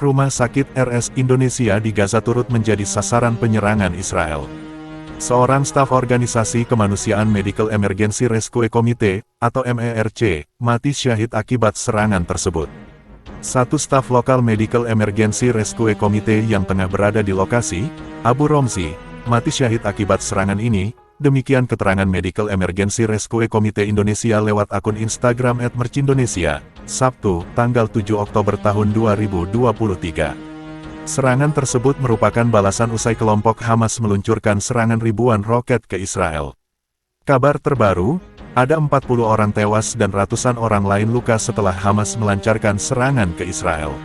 Rumah sakit RS Indonesia di Gaza turut menjadi sasaran penyerangan Israel. Seorang staf organisasi kemanusiaan Medical Emergency Rescue Committee, atau MERC, mati syahid akibat serangan tersebut. Satu staf lokal Medical Emergency Rescue Committee yang tengah berada di lokasi, Abu Romzi, mati syahid akibat serangan ini. Demikian keterangan Medical Emergency Rescue Committee Indonesia lewat akun Instagram @mercindonesia, Sabtu, tanggal 7 Oktober tahun 2023. Serangan tersebut merupakan balasan usai kelompok Hamas meluncurkan serangan ribuan roket ke Israel. Kabar terbaru, ada 40 orang tewas dan ratusan orang lain luka setelah Hamas melancarkan serangan ke Israel.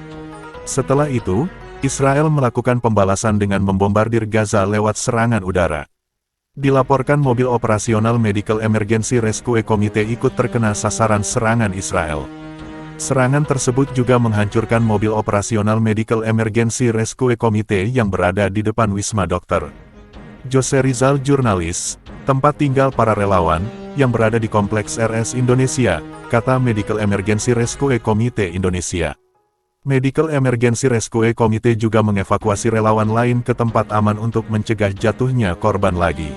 Setelah itu, Israel melakukan pembalasan dengan membombardir Gaza lewat serangan udara. Dilaporkan mobil operasional Medical Emergency Rescue Committee ikut terkena sasaran serangan Israel. Serangan tersebut juga menghancurkan mobil operasional Medical Emergency Rescue Committee yang berada di depan Wisma Dr. Jose Rizal Jurnalis, tempat tinggal para relawan, yang berada di Kompleks RS Indonesia, kata Medical Emergency Rescue Committee Indonesia. Medical Emergency Rescue Committee juga mengevakuasi relawan lain ke tempat aman untuk mencegah jatuhnya korban lagi.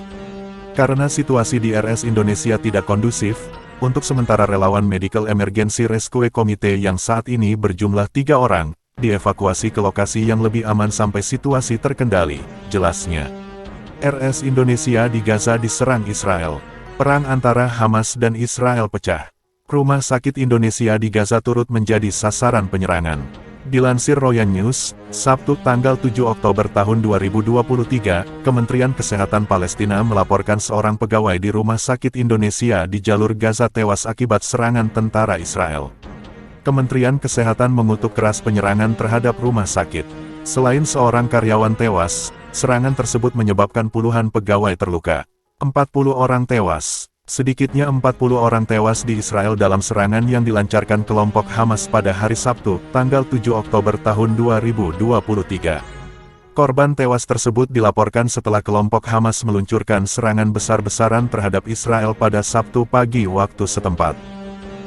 Karena situasi di RS Indonesia tidak kondusif, untuk sementara relawan Medical Emergency Rescue Committee yang saat ini berjumlah 3 orang, dievakuasi ke lokasi yang lebih aman sampai situasi terkendali, jelasnya. RS Indonesia di Gaza diserang Israel. Perang antara Hamas dan Israel pecah. Rumah sakit Indonesia di Gaza turut menjadi sasaran penyerangan. Dilansir Royan News, Sabtu tanggal 7 Oktober tahun 2023, Kementerian Kesehatan Palestina melaporkan seorang pegawai di Rumah Sakit Indonesia di jalur Gaza tewas akibat serangan tentara Israel. Kementerian Kesehatan mengutuk keras penyerangan terhadap rumah sakit. Selain seorang karyawan tewas, serangan tersebut menyebabkan puluhan pegawai terluka. 40 orang tewas. Sedikitnya 40 orang tewas di Israel dalam serangan yang dilancarkan kelompok Hamas pada hari Sabtu, tanggal 7 Oktober tahun 2023. Korban tewas tersebut dilaporkan setelah kelompok Hamas meluncurkan serangan besar-besaran terhadap Israel pada Sabtu pagi waktu setempat.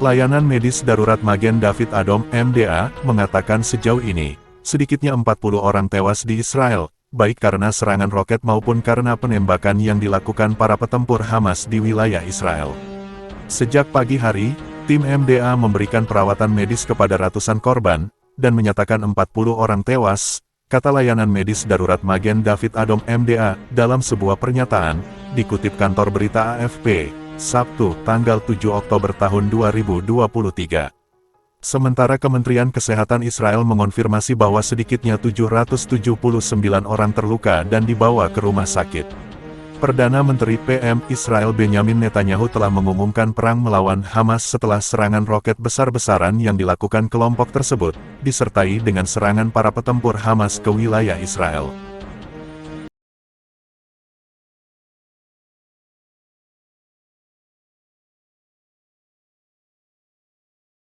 Layanan medis darurat Magen David Adom (MDA) mengatakan sejauh ini, sedikitnya 40 orang tewas di Israel, baik karena serangan roket maupun karena penembakan yang dilakukan para petempur Hamas di wilayah Israel. Sejak pagi hari, tim MDA memberikan perawatan medis kepada ratusan korban, dan menyatakan 40 orang tewas, kata layanan medis darurat Magen David Adom MDA, dalam sebuah pernyataan, dikutip kantor berita AFP, Sabtu, tanggal 7 Oktober tahun 2023. Sementara Kementerian Kesehatan Israel mengonfirmasi bahwa sedikitnya 779 orang terluka dan dibawa ke rumah sakit. Perdana Menteri PM Israel Benjamin Netanyahu telah mengumumkan perang melawan Hamas setelah serangan roket besar-besaran yang dilakukan kelompok tersebut, disertai dengan serangan para petempur Hamas ke wilayah Israel.